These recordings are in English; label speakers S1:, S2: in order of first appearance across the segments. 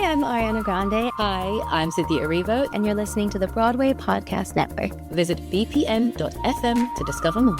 S1: I'm Ariana Grande.
S2: Hi, I'm Cynthia Erivo.
S1: And you're listening to the Broadway Podcast Network.
S2: Visit bpm.fm to discover more.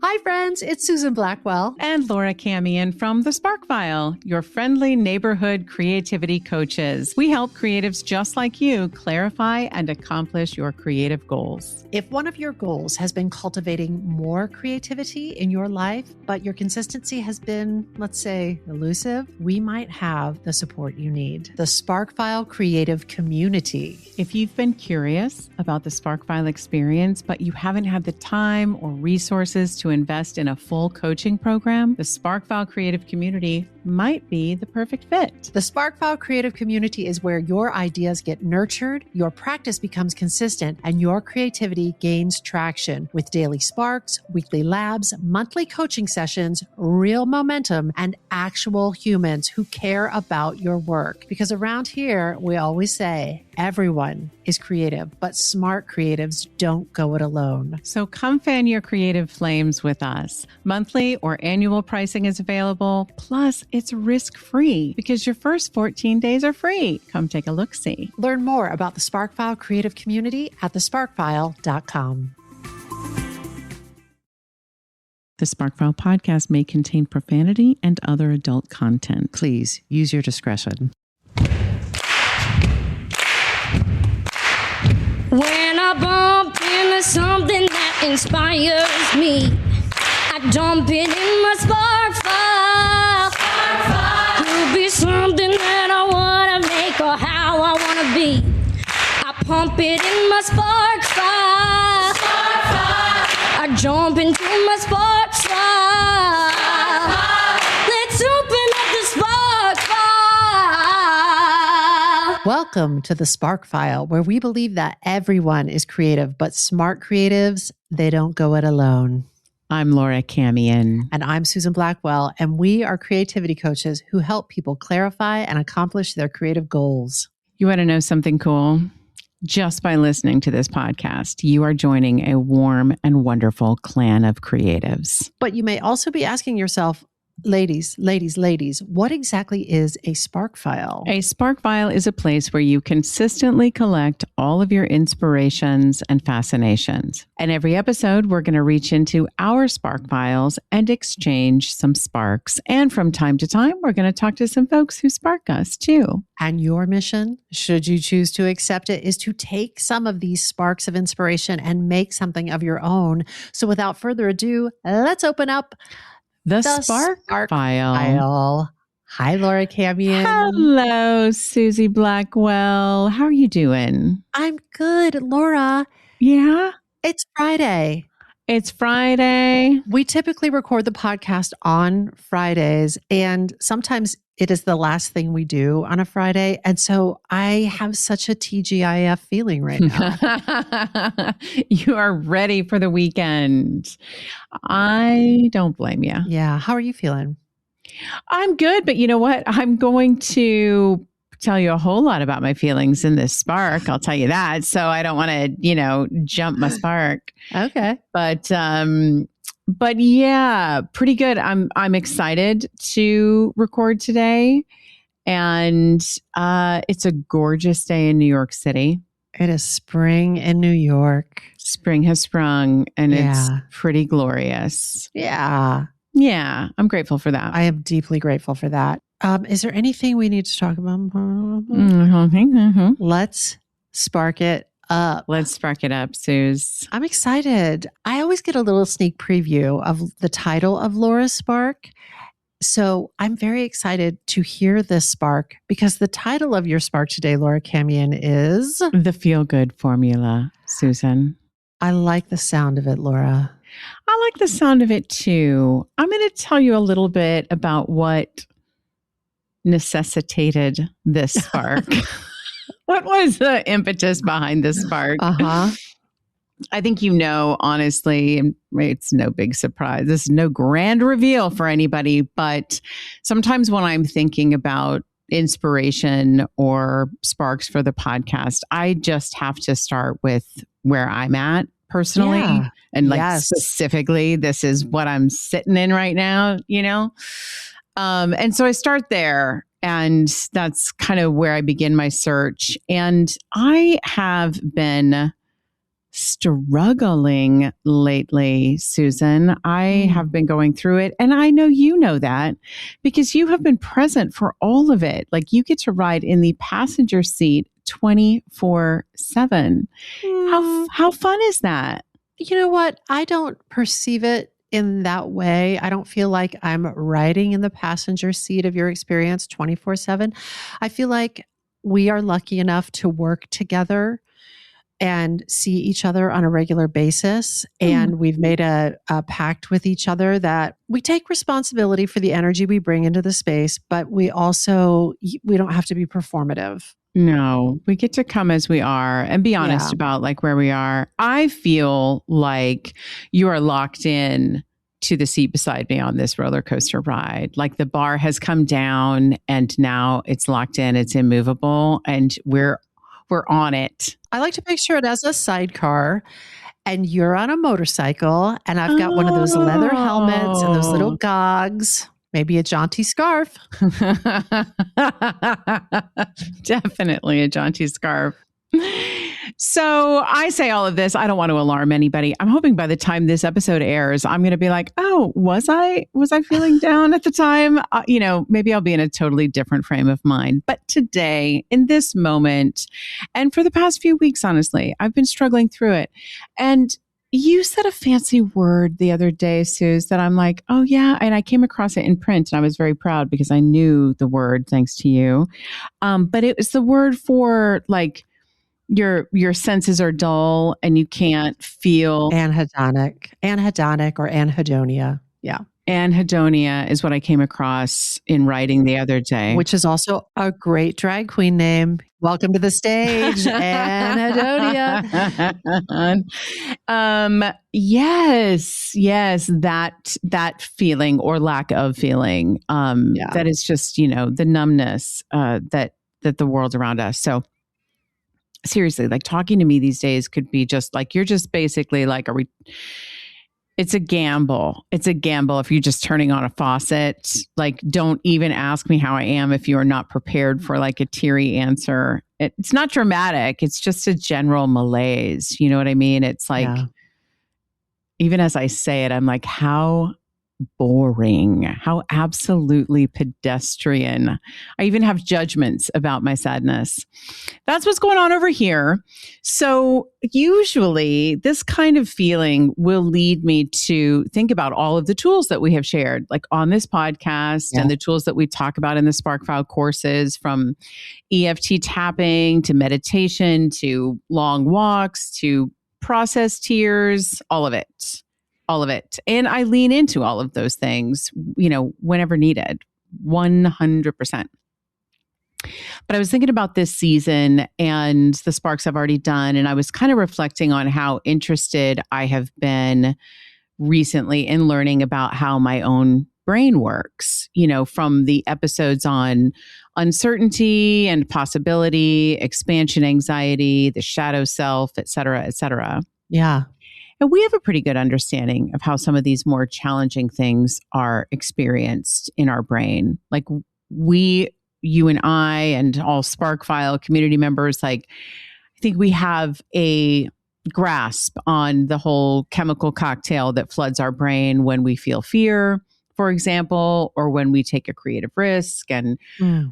S3: Hi, friends. It's Susan Blackwell
S4: and Laura Camien from The Spark File, your friendly neighborhood creativity coaches. We help creatives just like you clarify and accomplish your creative goals.
S3: If one of your goals has been cultivating more creativity in your life, but your consistency has been, let's say, elusive, we might have the support you need. The Spark File Creative Community.
S4: If you've been curious about the Spark File experience, but you haven't had the time or resources to invest in a full coaching program, the Spark File Creative Community might be the perfect fit.
S3: The Spark File Creative Community is where your ideas get nurtured, your practice becomes consistent, and your creativity gains traction with daily sparks, weekly labs, monthly coaching sessions, real momentum, and actual humans who care about your work. Because around here, we always say, everyone is creative, but smart creatives don't go it alone.
S4: So come fan your creative flames with us. Monthly or annual pricing is available. Plus, it's risk-free because your first 14 days are free. Come take a look-see.
S3: Learn more about the SparkFile Creative Community at thesparkfile.com.
S4: The SparkFile podcast may contain profanity and other adult content.
S3: Please use your discretion.
S5: When I bump into something that inspires me, I dump it in my spark file. Could be something that I want to make or how I want to be. I pump it in my spark file. I jump into my spark file. Let's open up the spark file.
S3: Welcome to the Spark File, where we believe that everyone is creative, but smart creatives, they don't go it alone.
S4: I'm Laura Camien.
S3: And I'm Susan Blackwell, and we are creativity coaches who help people clarify and accomplish their creative goals.
S4: You want to know something cool? Just by listening to this podcast, you are joining a warm and wonderful clan of creatives.
S3: But you may also be asking yourself, ladies, what exactly is a Spark File?
S4: A Spark File is a place where you consistently collect all of your inspirations and fascinations. And every episode, we're going to reach into our Spark Files and exchange some sparks. And from time to time, we're going to talk to some folks who spark us too.
S3: And your mission, should you choose to accept it, is to take some of these sparks of inspiration and make something of your own. So without further ado, let's open up
S4: The Spark File.
S3: Hi, Laura Camien.
S4: Hello, Susie Blackwell. How are you doing?
S3: I'm good, Laura.
S4: Yeah?
S3: It's Friday.
S4: It's Friday.
S3: We typically record the podcast on Fridays, and sometimes it is the last thing we do on a Friday. And so I have such a TGIF feeling right now.
S4: You are ready for the weekend. I don't blame you.
S3: Yeah. How are you feeling?
S4: I'm good, but you know what? I'm going to tell you a whole lot about my feelings in this spark. I'll tell you that. So I don't want to, jump my spark.
S3: Okay.
S4: But yeah, pretty good. I'm excited to record today. And it's a gorgeous day in New York City.
S3: It is spring in New York.
S4: Spring has sprung and it's pretty glorious.
S3: Yeah.
S4: Yeah, I'm grateful for that.
S3: I am deeply grateful for that. Is there anything we need to talk about? Let's spark it up.
S4: Let's spark it up, Suze.
S3: I'm excited. I always get a little sneak preview of the title of Laura's Spark. So I'm very excited to hear this spark because the title of your spark today, Laura Camien, is
S4: The Feel Good Formula, Susan.
S3: I like the sound of it, Laura.
S4: I like the sound of it too. I'm going to tell you a little bit about what necessitated this spark. What was the impetus behind this spark? I think honestly, it's no big surprise. This is no grand reveal for anybody, but sometimes when I'm thinking about inspiration or sparks for the podcast, I just have to start with where I'm at personally.
S3: Yeah.
S4: And like
S3: Yes.
S4: specifically, this is what I'm sitting in right now, And so I start there, and that's kind of where I begin my search. And I have been struggling lately, Susan. I have been going through it, and I know you know that because you have been present for all of it. Like you get to ride in the passenger seat 24/7. How fun is that?
S3: You know what? I don't perceive it in that way. I don't feel like I'm riding in the passenger seat of your experience 24/7. I feel like we are lucky enough to work together and see each other on a regular basis. And we've made a pact with each other that we take responsibility for the energy we bring into the space, but we don't have to be performative.
S4: No, we get to come as we are and be honest about like where we are. I feel like you are locked in to the seat beside me on this roller coaster ride. Like the bar has come down and now it's locked in, it's immovable, and we're on it.
S3: I like to picture it as a sidecar, and you're on a motorcycle, and I've got one of those leather helmets and those little gogs. Maybe a jaunty scarf.
S4: Definitely a jaunty scarf. So I say all of this. I don't want to alarm anybody. I'm hoping by the time this episode airs, I'm going to be like, oh, was I feeling down at the time? Maybe I'll be in a totally different frame of mind. But today, in this moment, and for the past few weeks, honestly, I've been struggling through it. And you said a fancy word the other day, Suze, that I'm like, oh yeah. And I came across it in print and I was very proud because I knew the word thanks to you. But it was the word for like your senses are dull and you can't feel.
S3: Anhedonic or anhedonia. Yeah.
S4: Anhedonia is what I came across in writing the other day.
S3: Which is also a great drag queen name. Welcome to the stage, Anhedonia.
S4: Yes, that feeling or lack of feeling. That is just, the numbness that the world around us. So seriously, like talking to me these days could be just like, you're just basically like, it's a gamble. It's a gamble if you're just turning on a faucet. Like, don't even ask me how I am if you are not prepared for like a teary answer. It's not dramatic. It's just a general malaise. You know what I mean? It's like, even as I say it, I'm like, how boring, how absolutely pedestrian. I even have judgments about my sadness. That's what's going on over here. So usually this kind of feeling will lead me to think about all of the tools that we have shared, like on this podcast and the tools that we talk about in the SparkFile courses, from EFT tapping to meditation to long walks to process tears, all of it. And I lean into all of those things, whenever needed, 100%. But I was thinking about this season and the sparks I've already done, and I was kind of reflecting on how interested I have been recently in learning about how my own brain works, from the episodes on uncertainty and possibility, expansion anxiety, the shadow self, et cetera, et cetera.
S3: Yeah.
S4: And we have a pretty good understanding of how some of these more challenging things are experienced in our brain. Like you and I and all SparkFile community members, like I think we have a grasp on the whole chemical cocktail that floods our brain when we feel fear, for example, or when we take a creative risk. And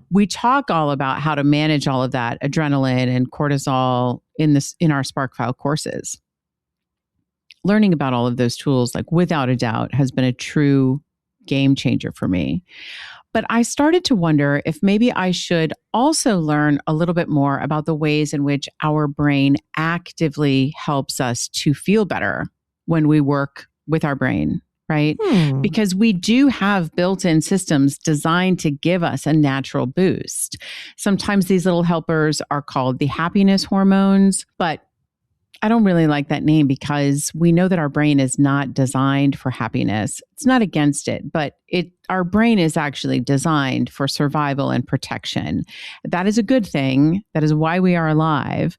S4: we talk all about how to manage all of that adrenaline and cortisol in our SparkFile courses. Learning about all of those tools, like without a doubt, has been a true game changer for me. But I started to wonder if maybe I should also learn a little bit more about the ways in which our brain actively helps us to feel better when we work with our brain, right? Because we do have built-in systems designed to give us a natural boost. Sometimes these little helpers are called the happiness hormones, but I don't really like that name because we know that our brain is not designed for happiness. It's not against it, but our brain is actually designed for survival and protection. That is a good thing. That is why we are alive.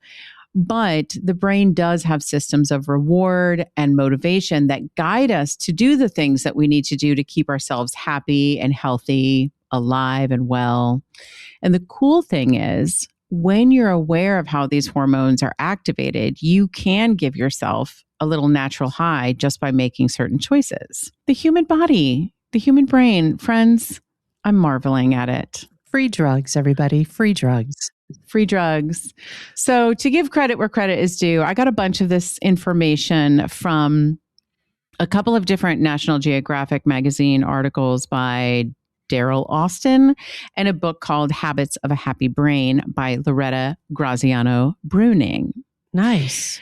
S4: But the brain does have systems of reward and motivation that guide us to do the things that we need to do to keep ourselves happy and healthy, alive and well. And the cool thing is, when you're aware of how these hormones are activated, you can give yourself a little natural high just by making certain choices. The human body, the human brain, friends, I'm marveling at it.
S3: Free drugs, everybody. Free drugs.
S4: Free drugs. So to give credit where credit is due, I got a bunch of this information from a couple of different National Geographic magazine articles by Daryl Austin and a book called Habits of a Happy Brain by Loretta Graziano Bruning.
S3: Nice.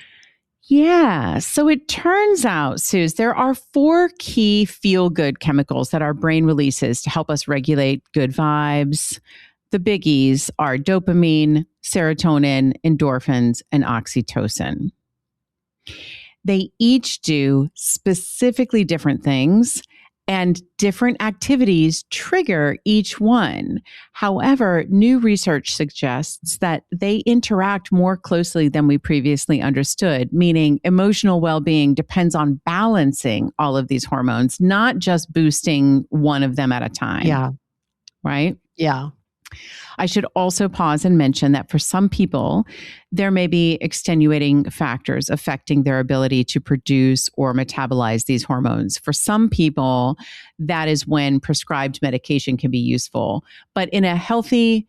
S4: Yeah. So it turns out, Suze, there are 4 key feel-good chemicals that our brain releases to help us regulate good vibes. The biggies are dopamine, serotonin, endorphins, and oxytocin. They each do specifically different things, and different activities trigger each one. However, new research suggests that they interact more closely than we previously understood, meaning emotional well-being depends on balancing all of these hormones, not just boosting one of them at a time.
S3: Yeah.
S4: Right?
S3: Yeah.
S4: I should also pause and mention that for some people, there may be extenuating factors affecting their ability to produce or metabolize these hormones. For some people, that is when prescribed medication can be useful. But in a healthy,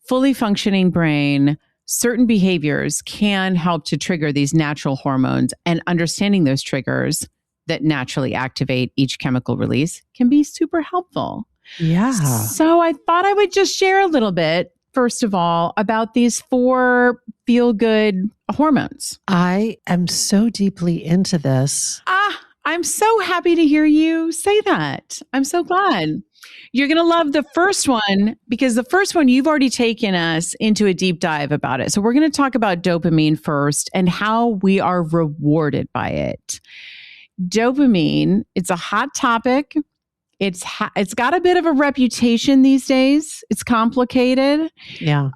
S4: fully functioning brain, certain behaviors can help to trigger these natural hormones, and understanding those triggers that naturally activate each chemical release can be super helpful.
S3: Yeah.
S4: So I thought I would just share a little bit, first of all, about these 4 feel-good hormones.
S3: I am so deeply into this.
S4: I'm so happy to hear you say that. I'm so glad. You're going to love the first one, because the first one, you've already taken us into a deep dive about it. So we're going to talk about dopamine first and how we are rewarded by it. Dopamine, it's a hot topic. It's got a bit of a reputation these days. It's complicated.
S3: Yeah.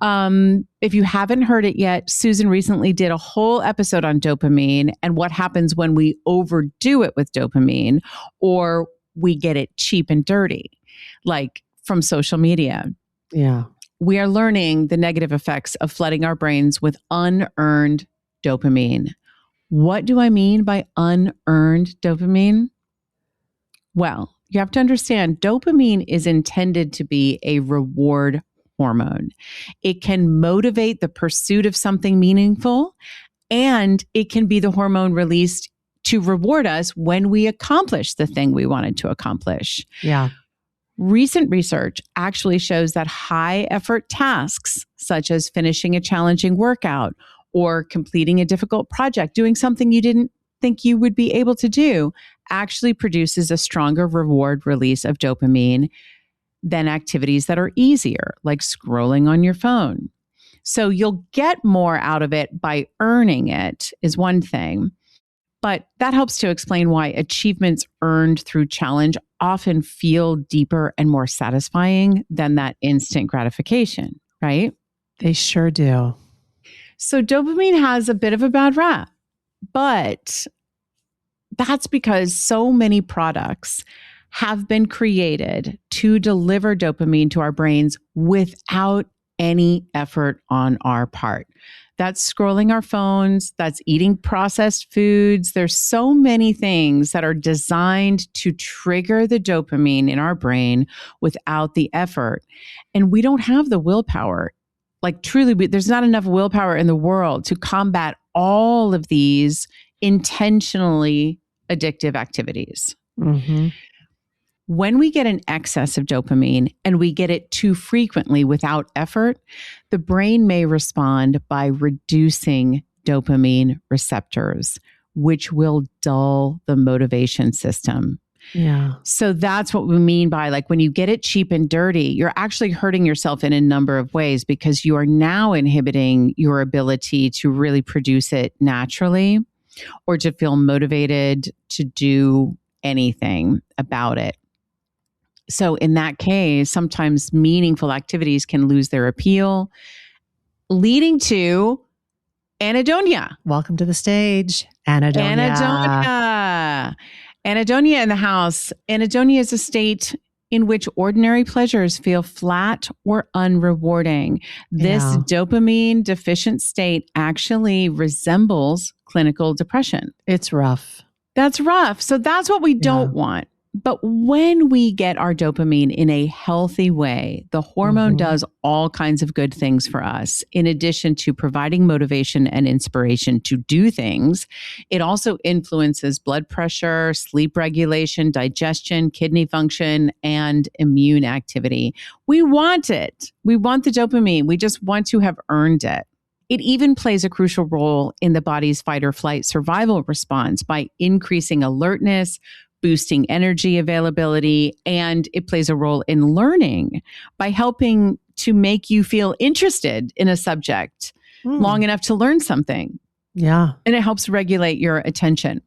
S4: If you haven't heard it yet, Susan recently did a whole episode on dopamine and what happens when we overdo it with dopamine or we get it cheap and dirty, like from social media.
S3: Yeah.
S4: We are learning the negative effects of flooding our brains with unearned dopamine. What do I mean by unearned dopamine? Well, you have to understand, dopamine is intended to be a reward hormone. It can motivate the pursuit of something meaningful, and it can be the hormone released to reward us when we accomplish the thing we wanted to accomplish.
S3: Yeah.
S4: Recent research actually shows that high effort tasks, such as finishing a challenging workout or completing a difficult project, doing something you didn't think you would be able to do, actually produces a stronger reward release of dopamine than activities that are easier, like scrolling on your phone. So you'll get more out of it by earning it, is one thing. But that helps to explain why achievements earned through challenge often feel deeper and more satisfying than that instant gratification, right?
S3: They sure do.
S4: So dopamine has a bit of a bad rap, but that's because so many products have been created to deliver dopamine to our brains without any effort on our part. That's scrolling our phones, that's eating processed foods. There's so many things that are designed to trigger the dopamine in our brain without the effort. And we don't have the willpower. Like truly, there's not enough willpower in the world to combat all of these intentionally addictive activities.
S3: Mm-hmm.
S4: When we get an excess of dopamine and we get it too frequently without effort, the brain may respond by reducing dopamine receptors, which will dull the motivation system.
S3: Yeah.
S4: So that's what we mean by, like, when you get it cheap and dirty, you're actually hurting yourself in a number of ways because you are now inhibiting your ability to really produce it naturally or to feel motivated to do anything about it. So in that case, sometimes meaningful activities can lose their appeal, leading to anhedonia.
S3: Welcome to the stage, anhedonia.
S4: Anhedonia. Anhedonia in the house. Anhedonia is a state in which ordinary pleasures feel flat or unrewarding. This dopamine deficient state actually resembles clinical depression.
S3: It's rough.
S4: That's rough. So that's what we don't want. But when we get our dopamine in a healthy way, the hormone does all kinds of good things for us. In addition to providing motivation and inspiration to do things, it also influences blood pressure, sleep regulation, digestion, kidney function, and immune activity. We want it. We want the dopamine. We just want to have earned it. It even plays a crucial role in the body's fight or flight survival response by increasing alertness, boosting energy availability, and it plays a role in learning by helping to make you feel interested in a subject long enough to learn something.
S3: Yeah.
S4: And it helps regulate your attention.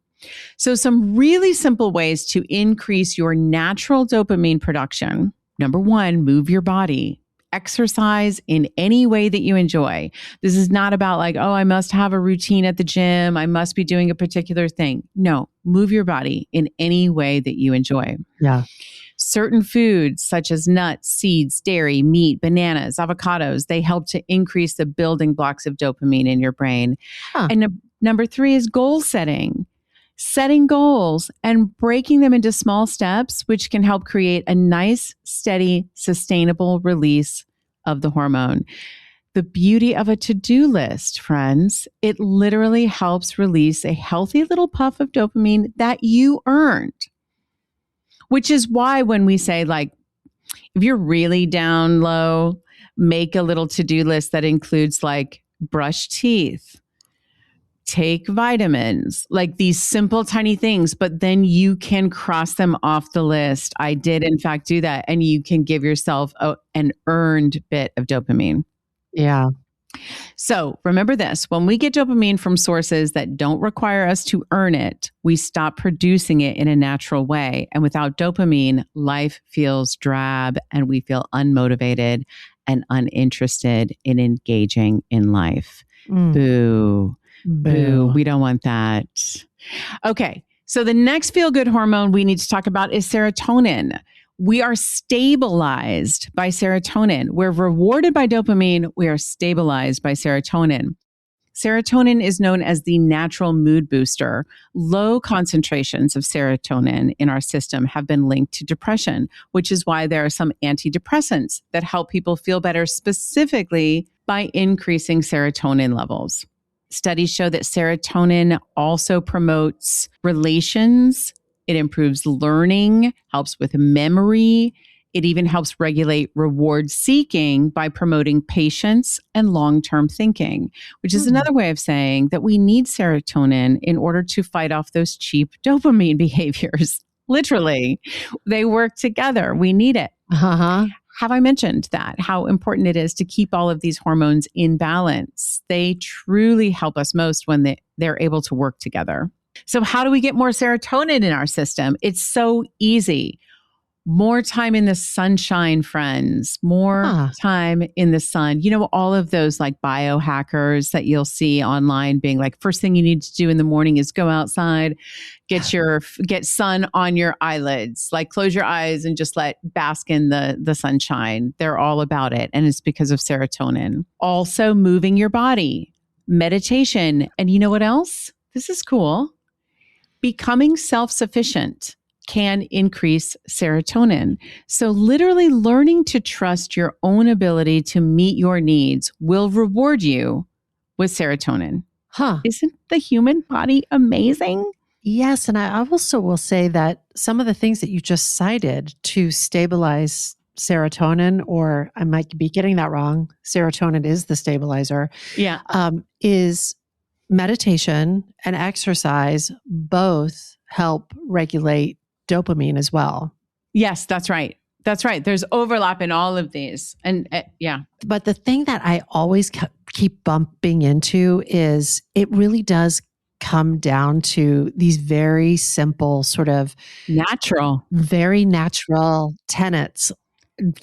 S4: So some really simple ways to increase your natural dopamine production. Number one, move your body. Exercise in any way that you enjoy. This is not about like, oh, I must have a routine at the gym. I must be doing a particular thing. No, move your body in any way that you enjoy.
S3: Yeah.
S4: Certain foods such as nuts, seeds, dairy, meat, bananas, avocados, they help to increase the building blocks of dopamine in your brain. And number three is goal setting. Setting goals and breaking them into small steps, which can help create a nice, steady, sustainable release of the hormone. The beauty of a to-do list, friends, it literally helps release a healthy little puff of dopamine that you earned. Which is why when we say, like, if you're really down low, make a little to-do list that includes like brush teeth, take vitamins, like these simple, tiny things, but then you can cross them off the list. I did, in fact, do that. And you can give yourself an earned bit of dopamine.
S3: Yeah.
S4: So remember this, when we get dopamine from sources that don't require us to earn it, we stop producing it in a natural way. And without dopamine, life feels drab and we feel unmotivated and uninterested in engaging in life. Boo. Boo. We don't want that. Okay. So the next feel-good hormone we need to talk about is serotonin. We are stabilized by serotonin. We're rewarded by dopamine. We are stabilized by serotonin. Serotonin is known as the natural mood booster. Low concentrations of serotonin in our system have been linked to depression, which is why there are some antidepressants that help people feel better specifically by increasing serotonin levels. Studies show that serotonin also promotes relations. It improves learning, helps with memory. It even helps regulate reward seeking by promoting patience and long-term thinking, which is another way of saying that we need serotonin in order to fight off those cheap dopamine behaviors. Literally, they work together. We need it. Have I mentioned that, how important it is to keep all of these hormones in balance? They truly help us most when they're able to work together. So how do we get more serotonin in our system? It's so easy. More time in the sunshine, friends. More time in the sun. You know, all of those like biohackers that you'll see online being like, first thing you need to do in the morning is go outside, get sun on your eyelids, like close your eyes and just bask in the sunshine. They're all about it. And it's because of serotonin. Also moving your body, meditation. And you know what else? This is cool. Becoming self-sufficient can increase serotonin. So literally learning to trust your own ability to meet your needs will reward you with serotonin. Isn't the human body amazing?
S3: Yes. And I also will say that some of the things that you just cited to stabilize serotonin, or I might be getting that wrong, serotonin is the stabilizer, is meditation and exercise both help regulate dopamine as well.
S4: Yes, that's right. That's right. There's overlap in all of these. And
S3: But the thing that I always keep bumping into is it really does come down to these very simple sort of very natural tenets,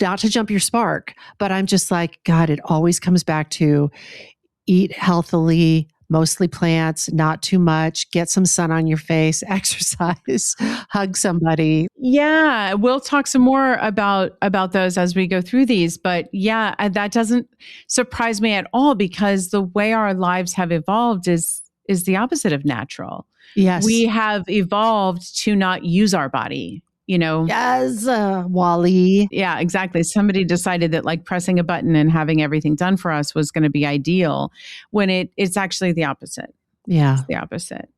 S3: not to jump your spark, but I'm just like, God, it always comes back to eat healthily, mostly plants, not too much, get some sun on your face, exercise, hug somebody.
S4: Yeah, we'll talk some more about those as we go through these. But yeah, that doesn't surprise me at all, because the way our lives have evolved is the opposite of natural.
S3: Yes.
S4: We have evolved to not use our body,
S3: Yes, Wally.
S4: Yeah, exactly. Somebody decided that like pressing a button and having everything done for us was going to be ideal, when it's actually the opposite.
S3: Yeah.
S4: It's the opposite.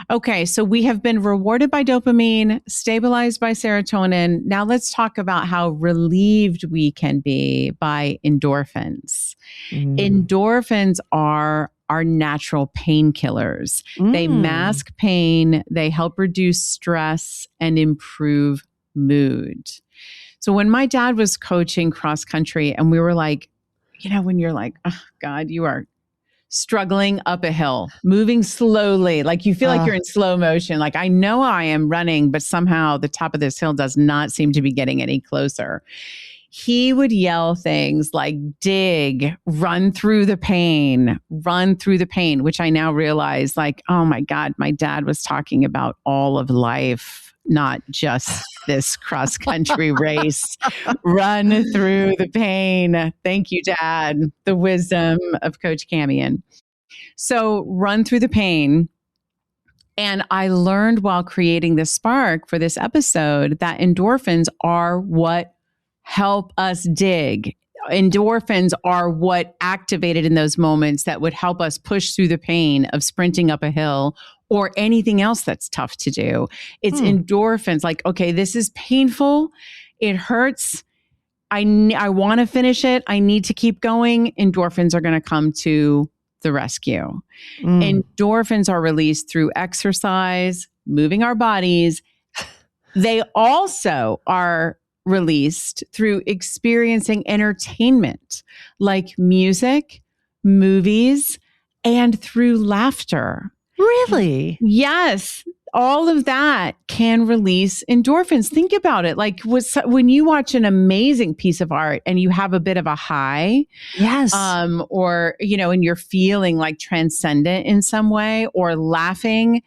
S4: Okay, so we have been rewarded by dopamine, stabilized by serotonin. Now let's talk about how relieved we can be by endorphins. Endorphins are our natural painkillers. They mask pain, they help reduce stress and improve mood. So when my dad was coaching cross country, and we were like, when you're like, oh God, you are struggling up a hill, moving slowly, like you feel like you're in slow motion. Like, I know I am running, but somehow the top of this hill does not seem to be getting any closer. He would yell things like, dig, run through the pain, which I now realize, like, oh my God, my dad was talking about all of life, not just this cross country race. Run through the pain. Thank you, Dad. The wisdom of Coach Camien. So run through the pain. And I learned while creating this spark for this episode that endorphins are what help us dig. Endorphins are what activated in those moments that would help us push through the pain of sprinting up a hill or anything else that's tough to do. It's endorphins. Like, okay, this is painful. It hurts. I want to finish it. I need to keep going. Endorphins are going to come to the rescue. Endorphins are released through exercise, moving our bodies. They also are released through experiencing entertainment like music, movies, and through laughter.
S3: Really?
S4: Yes. All of that can release endorphins. Think about it. Like when you watch an amazing piece of art and you have a bit of a high,
S3: yes,
S4: or, and you're feeling like transcendent in some way, or laughing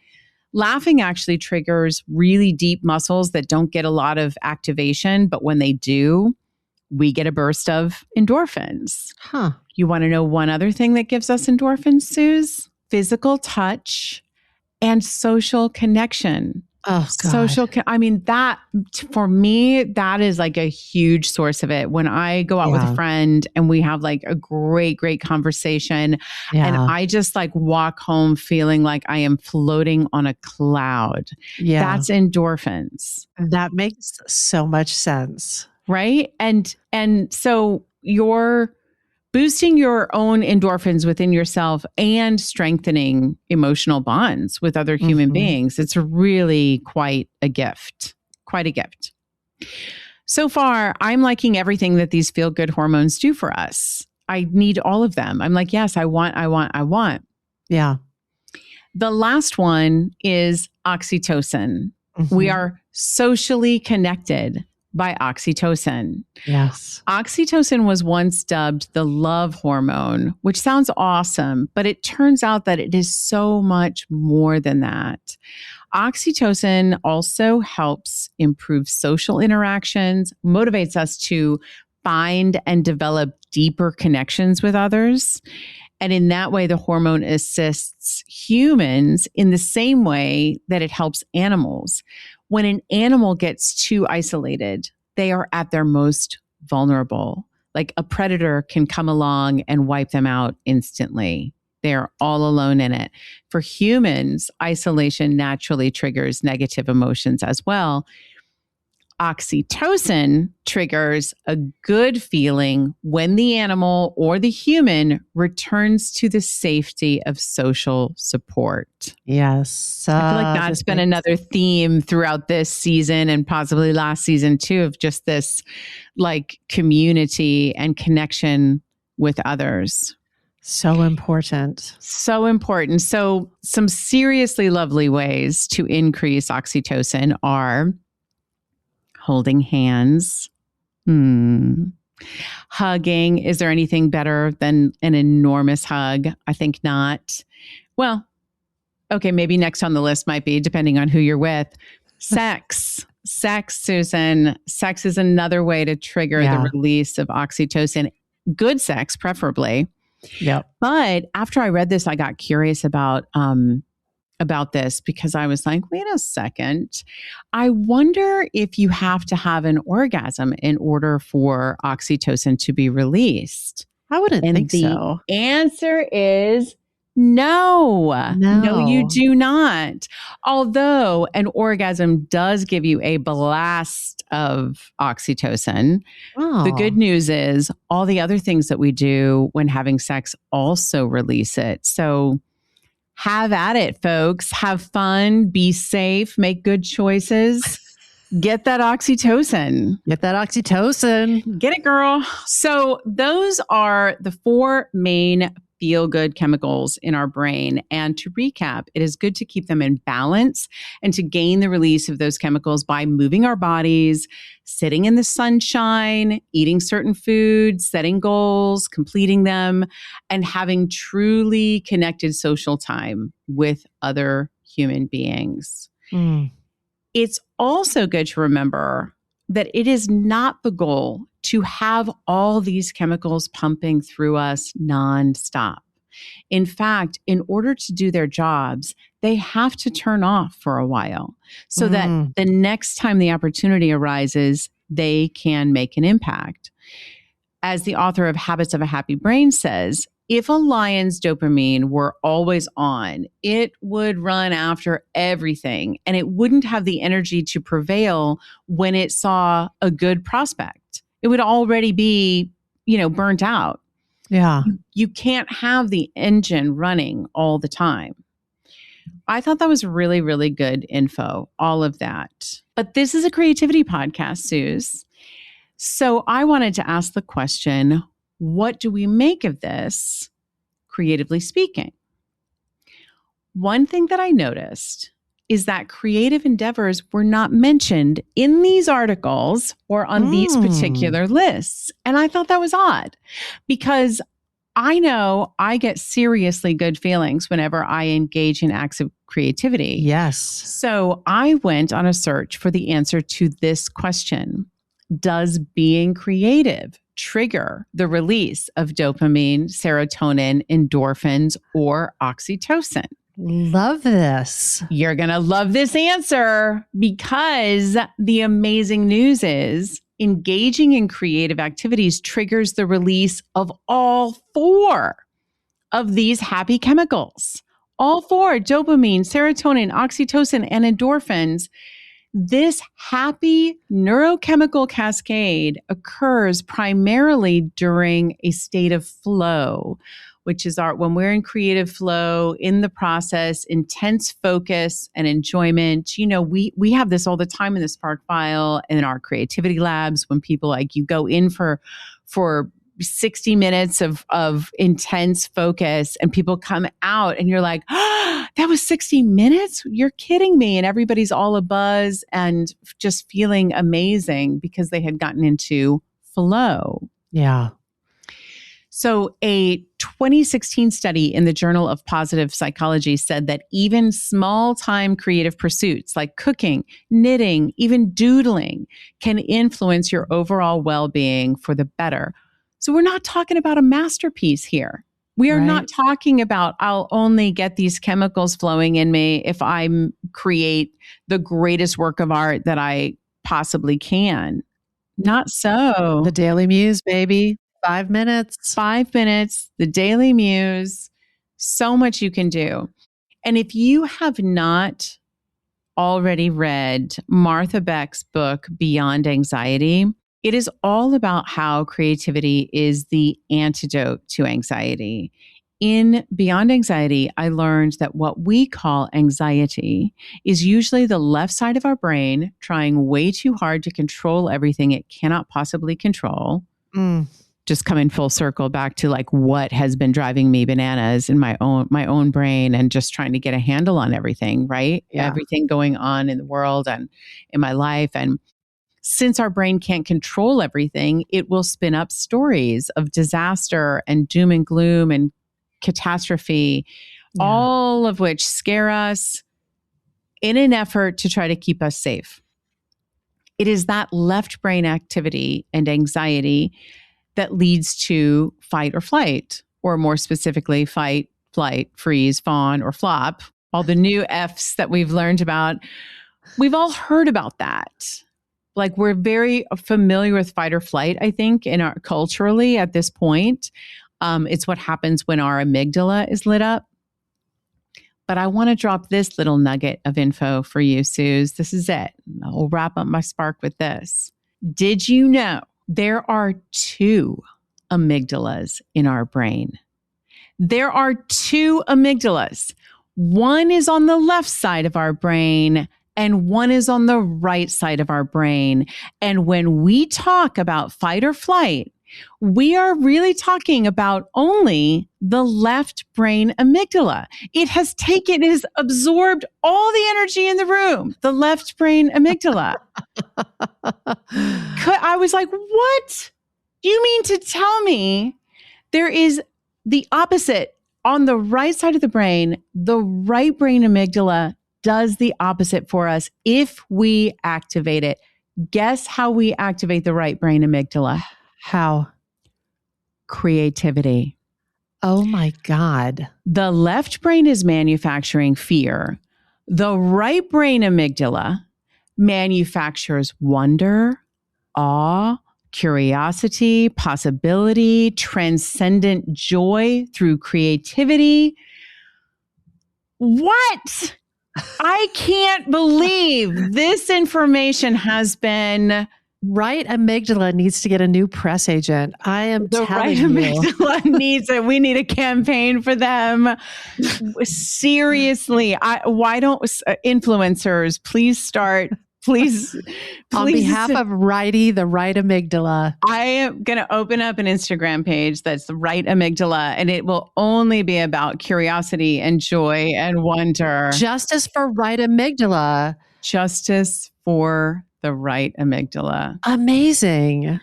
S4: actually triggers really deep muscles that don't get a lot of activation. But when they do, we get a burst of endorphins. You want to know one other thing that gives us endorphins, Suze? Physical touch and social connection.
S3: Oh, God.
S4: That for me, that is like a huge source of it. When I go out with a friend and we have like a great conversation, and I just like walk home feeling like I am floating on a cloud. That's endorphins.
S3: That makes so much sense.
S4: Right? And so you're boosting your own endorphins within yourself and strengthening emotional bonds with other human beings. It's really quite a gift. So far, I'm liking everything that these feel-good hormones do for us. I need all of them. I'm like, yes, I want.
S3: Yeah.
S4: The last one is oxytocin. We are socially connected by oxytocin.
S3: Yes.
S4: Oxytocin was once dubbed the love hormone, which sounds awesome, but it turns out that it is so much more than that. Oxytocin also helps improve social interactions, motivates us to find and develop deeper connections with others. And in that way, the hormone assists humans in the same way that it helps animals. When an animal gets too isolated, they are at their most vulnerable. Like a predator can come along and wipe them out instantly. They're all alone in it. For humans, isolation naturally triggers negative emotions as well. Oxytocin triggers a good feeling when the animal or the human returns to the safety of social support.
S3: Yes.
S4: I feel like that's been another theme throughout this season and possibly last season too, of just this like community and connection with others.
S3: So important.
S4: So important. So some seriously lovely ways to increase oxytocin are holding hands, Hugging. Is there anything better than an enormous hug? I think not. Well, okay, maybe next on the list might be, depending on who you're with, sex. Sex, Susan. Sex is another way to trigger the release of oxytocin. Good sex, preferably.
S3: Yep.
S4: But after I read this, I got curious about this because I was like, wait a second. I wonder if you have to have an orgasm in order for oxytocin to be released.
S3: I wouldn't think so.
S4: The answer is no. No, you do not. Although an orgasm does give you a blast of oxytocin.
S3: Oh.
S4: The good news is all the other things that we do when having sex also release it. So have at it, folks. Have fun, be safe, make good choices. Get that oxytocin.
S3: Get that oxytocin.
S4: Get it, girl. So those are the 4 main feel-good chemicals in our brain. And to recap, it is good to keep them in balance and to gain the release of those chemicals by moving our bodies, sitting in the sunshine, eating certain foods, setting goals, completing them, and having truly connected social time with other human beings. It's also good to remember that it is not the goal to have all these chemicals pumping through us nonstop. In fact, in order to do their jobs, they have to turn off for a while so that the next time the opportunity arises, they can make an impact. As the author of Habits of a Happy Brain says, if a lion's dopamine were always on, it would run after everything and it wouldn't have the energy to prevail when it saw a good prospect. It would already be, burnt out.
S3: Yeah.
S4: You can't have the engine running all the time. I thought that was really, really good info, all of that. But this is a creativity podcast, Suze. So I wanted to ask the question, what do we make of this, creatively speaking? One thing that I noticed is that creative endeavors were not mentioned in these articles or on these particular lists. And I thought that was odd because I know I get seriously good feelings whenever I engage in acts of creativity.
S3: Yes.
S4: So I went on a search for the answer to this question. Does being creative trigger the release of dopamine, serotonin, endorphins, or oxytocin?
S3: Love this.
S4: You're going to love this answer because the amazing news is engaging in creative activities triggers the release of all 4 of these happy chemicals. All 4, dopamine, serotonin, oxytocin, and endorphins. This happy neurochemical cascade occurs primarily during a state of flow, which is when we're in creative flow, in the process, intense focus and enjoyment. We have this all the time in the Spark File and in our creativity labs when people you go in for 60 minutes of intense focus and people come out and you're like, oh, that was 60 minutes? You're kidding me. And everybody's all abuzz and just feeling amazing because they had gotten into flow.
S3: Yeah.
S4: So a 2016 study in the Journal of Positive Psychology said that even small-time creative pursuits like cooking, knitting, even doodling can influence your overall well-being for the better. So we're not talking about a masterpiece here. We are not talking about I'll only get these chemicals flowing in me if I create the greatest work of art that I possibly can. Not so.
S3: The Daily Muse, baby. 5 minutes.
S4: 5 minutes, the Daily Muse, so much you can do. And if you have not already read Martha Beck's book, Beyond Anxiety, it is all about how creativity is the antidote to anxiety. In Beyond Anxiety, I learned that what we call anxiety is usually the left side of our brain trying way too hard to control everything it cannot possibly control. Just coming full circle back to what has been driving me bananas in my own brain and just trying to get a handle on everything, right? Yeah. Everything going on in the world and in my life. And since our brain can't control everything, it will spin up stories of disaster and doom and gloom and catastrophe, all of which scare us in an effort to try to keep us safe. It is that left brain activity and anxiety that leads to fight or flight, or more specifically, fight, flight, freeze, fawn, or flop. All the new Fs that we've learned about, we've all heard about that. Like, we're very familiar with fight or flight, I think, in our culturally at this point. It's what happens when our amygdala is lit up. But I want to drop this little nugget of info for you, Suze. This is it. I'll wrap up my spark with this. Did you know there are 2 amygdalas in our brain? There are 2 amygdalas. One is on the left side of our brain and one is on the right side of our brain. And when we talk about fight or flight, we are really talking about only the left brain amygdala. It has absorbed all the energy in the room, the left brain amygdala. I was like, what? You mean to tell me there is the opposite on the right side of the brain? The right brain amygdala does the opposite for us if we activate it. Guess how we activate the right brain amygdala?
S3: How?
S4: Creativity.
S3: Oh my God.
S4: The left brain is manufacturing fear. The right brain amygdala manufactures wonder, awe, curiosity, possibility, transcendent joy through creativity. What? I can't believe this information has been...
S3: Right amygdala needs to get a new press agent. I am
S4: the
S3: telling
S4: right
S3: you.
S4: amygdala needs it. We need a campaign for them. Seriously, why don't influencers please start? Please,
S3: on behalf of Righty, the right amygdala.
S4: I am going to open up an Instagram page that's the right amygdala, and it will only be about curiosity and joy and wonder.
S3: Justice for right amygdala.
S4: Justice for the right amygdala.
S3: Amazing.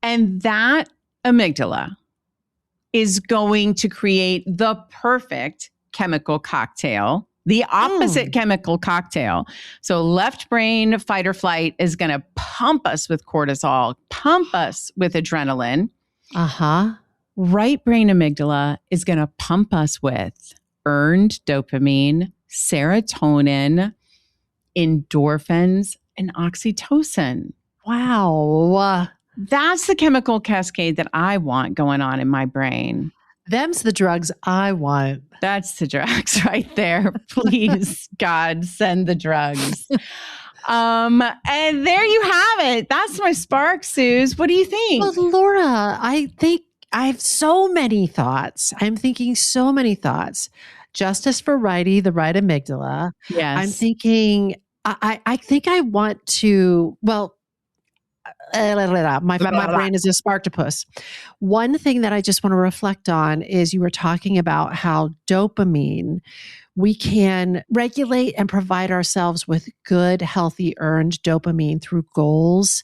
S4: And that amygdala is going to create the perfect chemical cocktail, the opposite chemical cocktail. So left brain fight or flight is going to pump us with cortisol, pump us with adrenaline. Right brain amygdala is going to pump us with earned dopamine, serotonin, endorphins, and oxytocin.
S3: Wow.
S4: That's the chemical cascade that I want going on in my brain.
S3: Them's the drugs I want.
S4: That's the drugs right there. Please, God, send the drugs. And there you have it. That's my spark, Suze. What do you think?
S3: Well, Laura, I think I have so many thoughts. I'm thinking so many thoughts. Justice for righty, the right amygdala.
S4: Yes.
S3: I'm thinking... I think I want to, well, my brain is a sparktopus. One thing that I just want to reflect on is you were talking about how dopamine, we can regulate and provide ourselves with good, healthy, earned dopamine through goals.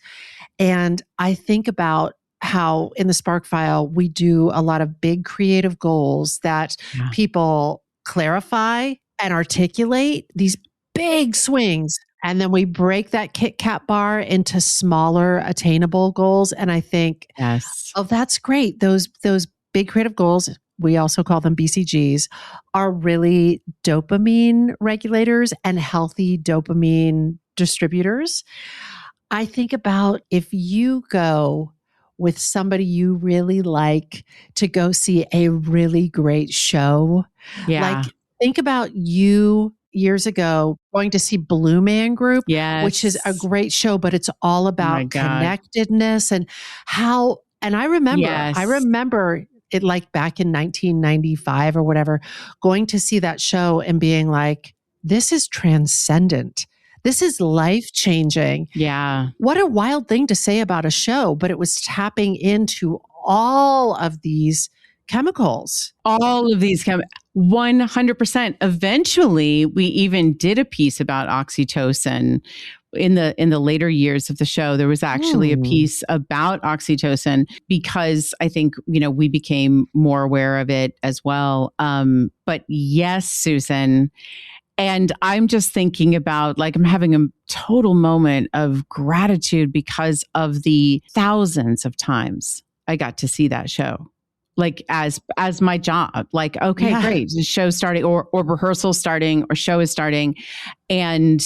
S3: And I think about how in the Spark File, we do a lot of big creative goals that people clarify and articulate these big swings. And then we break that Kit Kat bar into smaller attainable goals. And I think, oh, that's great. Those big creative goals, we also call them BCGs, are really dopamine regulators and healthy dopamine distributors. I think about if you go with somebody you really like to go see a really great show. Like, think about you years ago going to see Blue Man Group, which is a great show, but it's all about connectedness and how, and I remember it like back in 1995 or whatever, going to see that show and being like, this is transcendent. This is life-changing.
S4: Yeah. What
S3: a wild thing to say about a show, but it was tapping into all of these chemicals.
S4: All of these 100%. Eventually, we even did a piece about oxytocin, in the later years of the show, there was actually a piece about oxytocin because I think, we became more aware of it as well. But yes, Susan, and I'm just thinking about, like, I'm having a total moment of gratitude because of the thousands of times I got to see that show. Like as my job, like, okay, great. The show's starting or rehearsal starting or show is starting. And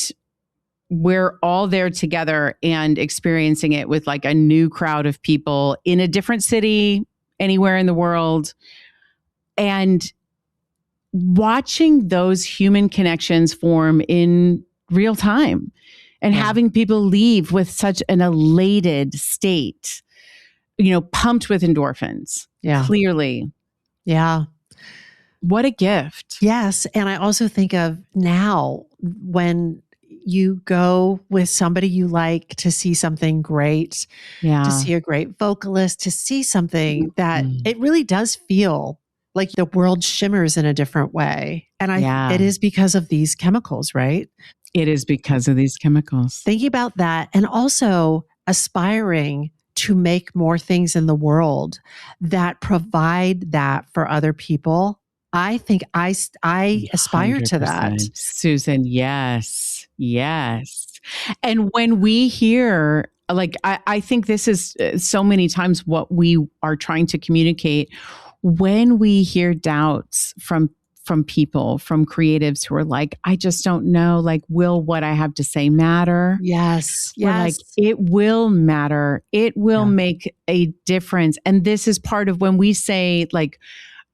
S4: we're all there together and experiencing it with like a new crowd of people in a different city, anywhere in the world. And watching those human connections form in real time and having people leave with such an elated state, pumped with endorphins. Yeah. Clearly.
S3: Yeah.
S4: What a gift.
S3: Yes. And I also think of now when you go with somebody you like to see something great, to see a great vocalist, to see something that it really does feel like the world shimmers in a different way. And it is because of these chemicals, right?
S4: It is because of these chemicals.
S3: Thinking about that and also aspiring to make more things in the world that provide that for other people. I think I aspire to that.
S4: Susan, yes. And when we hear, like, I think this is so many times what we are trying to communicate when we hear doubts from people, from creatives who are like, I just don't know, like, will what I have to say matter?
S3: Yes.
S4: We're like, it will matter. It will make a difference. And this is part of when we say, like,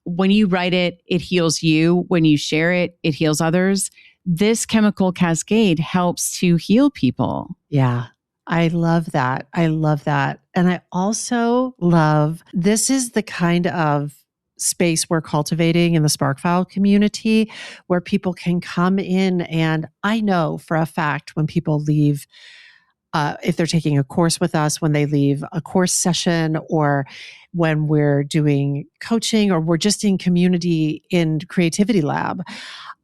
S4: when you write it, it heals you. When you share it, it heals others. This chemical cascade helps to heal people.
S3: Yeah. I love that. And I also love, this is the kind of space we're cultivating in the Sparkfile community where people can come in. And I know for a fact when people leave, if they're taking a course with us, when they leave a course session, or when we're doing coaching, or we're just in community in Creativity Lab,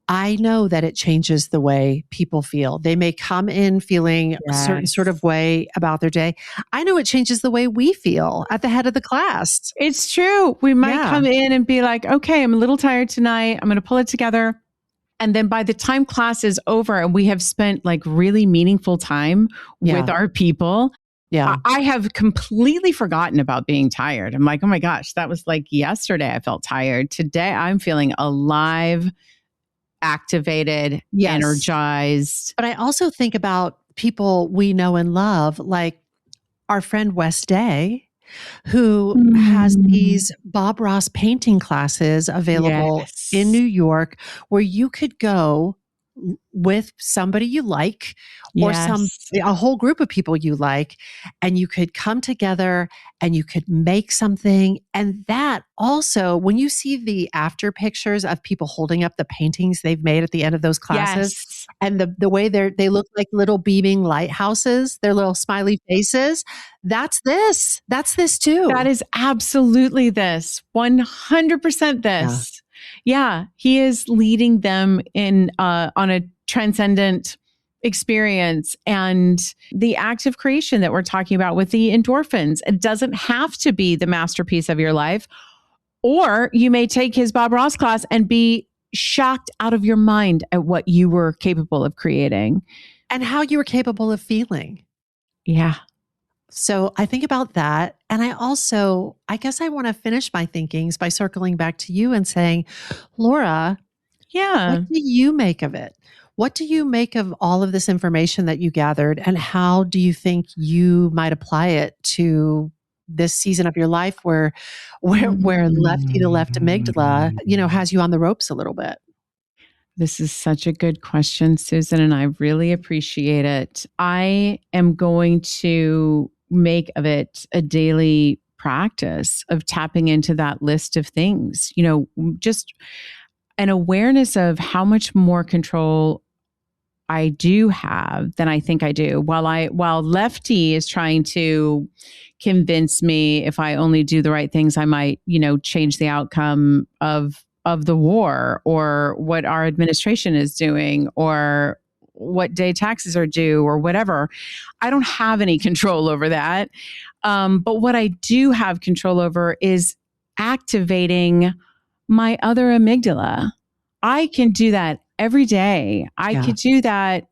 S3: I know that it changes the way people feel. They may come in feeling a certain sort of way about their day. I know it changes the way we feel at the head of the class.
S4: It's true. We might come in and be like, okay, I'm a little tired tonight. I'm going to pull it together. And then by the time class is over and we have spent like really meaningful time with our people, I have completely forgotten about being tired. I'm like, oh my gosh, that was like yesterday I felt tired. Today I'm feeling alive, activated, energized.
S3: But I also think about people we know and love, like our friend Wes Day, who has these Bob Ross painting classes available in New York, where you could go with somebody you like, or a whole group of people you like, and you could come together and you could make something. And that also, when you see the after pictures of people holding up the paintings they've made at the end of those classes, and the way they look like little beaming lighthouses, their little smiley faces, that's this too.
S4: That is absolutely this, 100% this. Yeah, he is leading them in on a transcendent experience, and the act of creation that we're talking about with the endorphins. It doesn't have to be the masterpiece of your life, or you may take his Bob Ross class and be shocked out of your mind at what you were capable of creating
S3: and how you were capable of feeling.
S4: Yeah.
S3: So I think about that. And I guess I want to finish my thinkings by circling back to you and saying, Laura, what do you make of it? What do you make of all of this information that you gathered? And how do you think you might apply it to this season of your life where lefty to left amygdala, has you on the ropes a little bit?
S4: This is such a good question, Susan, and I really appreciate it. I am going to make of it a daily practice of tapping into that list of things, just an awareness of how much more control I do have than I think I do. While Lefty is trying to convince me if I only do the right things, I might, change the outcome of the war, or what our administration is doing, or what day taxes are due or whatever. I don't have any control over that. But what I do have control over is activating my other amygdala. I can do that every day. I could do that,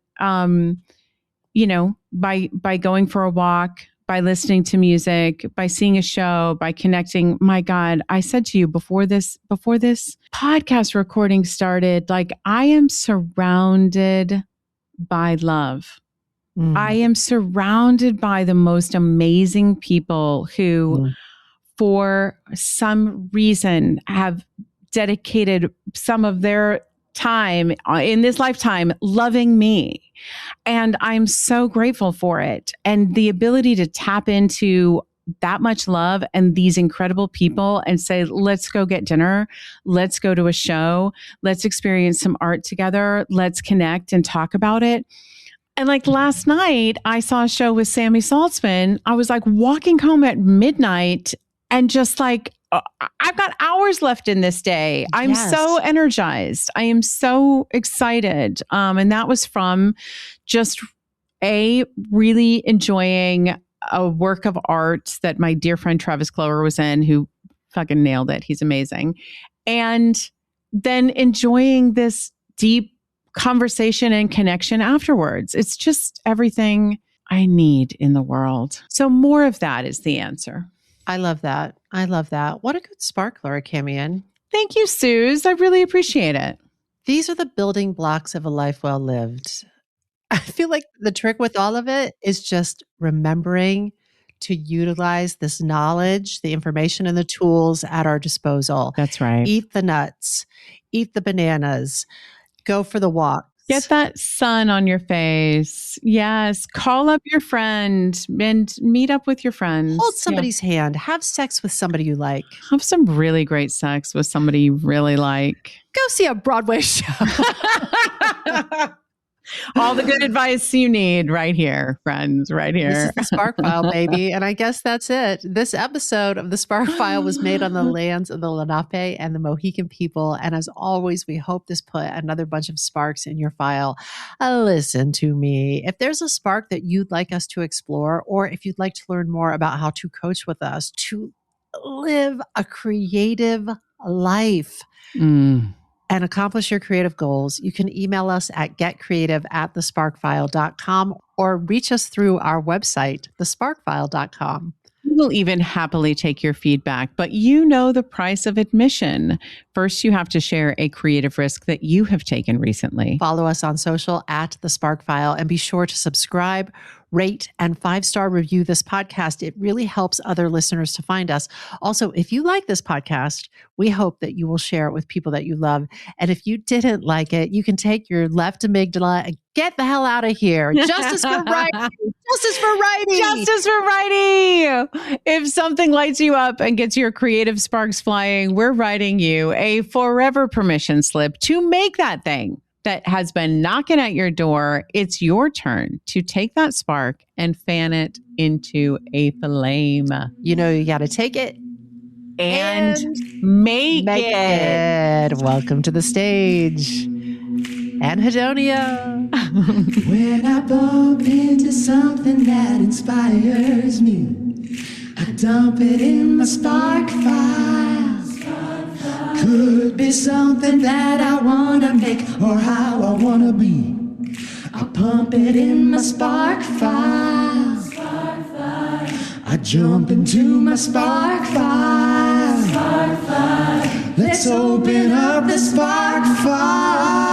S4: by going for a walk, by listening to music, by seeing a show, by connecting. My God, I said to you before this podcast recording started, like, I am surrounded by love. I am surrounded by the most amazing people who, for some reason, have dedicated some of their time in this lifetime loving me. And I'm so grateful for it. And the ability to tap into that much love and these incredible people and say, let's go get dinner. Let's go to a show. Let's experience some art together. Let's connect and talk about it. And like last night, I saw a show with Sammy Saltzman. I was like walking home at midnight and just like, I've got hours left in this day. I'm so energized. I am so excited. And that was from just really enjoying a work of art that my dear friend Travis Clover was in, who fucking nailed it. He's amazing. And then enjoying this deep conversation and connection afterwards. It's just everything I need in the world. So more of that is the answer.
S3: I love that. What a good spark, Laura Camien.
S4: Thank you, Suze. I really appreciate it.
S3: These are the building blocks of a life well lived. I feel like the trick with all of it is just remembering to utilize this knowledge, the information, and the tools at our disposal.
S4: That's right.
S3: Eat the nuts, eat the bananas, go for the walk.
S4: Get that sun on your face. Yes. Call up your friend and meet up with your friends.
S3: Hold somebody's hand. Have sex with somebody you like.
S4: Have some really great sex with somebody you really like.
S3: Go see a Broadway show.
S4: All the good advice you need right here, friends, right here.
S3: This is the Spark File, baby. And I guess that's it. This episode of the Spark File was made on the lands of the Lenape and the Mohican people. And as always, we hope this put another bunch of sparks in your file. Listen to me. If there's a spark that you'd like us to explore, or if you'd like to learn more about how to coach with us to live a creative life, and accomplish your creative goals, you can email us at getcreative@thesparkfile.com or reach us through our website, thesparkfile.com.
S4: We will even happily take your feedback, but you know the price of admission. First, you have to share a creative risk that you have taken recently.
S3: Follow us on social at The Spark File and be sure to subscribe, rate, and 5-star review this podcast. It really helps other listeners to find us. Also, if you like this podcast, we hope that you will share it with people that you love. And if you didn't like it, you can take your left amygdala and get the hell out of here. Justice for writing. Justice for writing.
S4: Justice for writing. If something lights you up and gets your creative sparks flying, we're writing you a forever permission slip to make that thing that has been knocking at your door. It's your turn to take that spark and fan it into a flame.
S3: You know, you got to take it
S4: and make it.
S3: Welcome to the stage, Anhedonia.
S6: When I bump into something that inspires me, I dump it in my spark file. Could be something that I want to make or how I want to be. I pump it in my spark file. I jump into my spark file. Let's open up the spark file.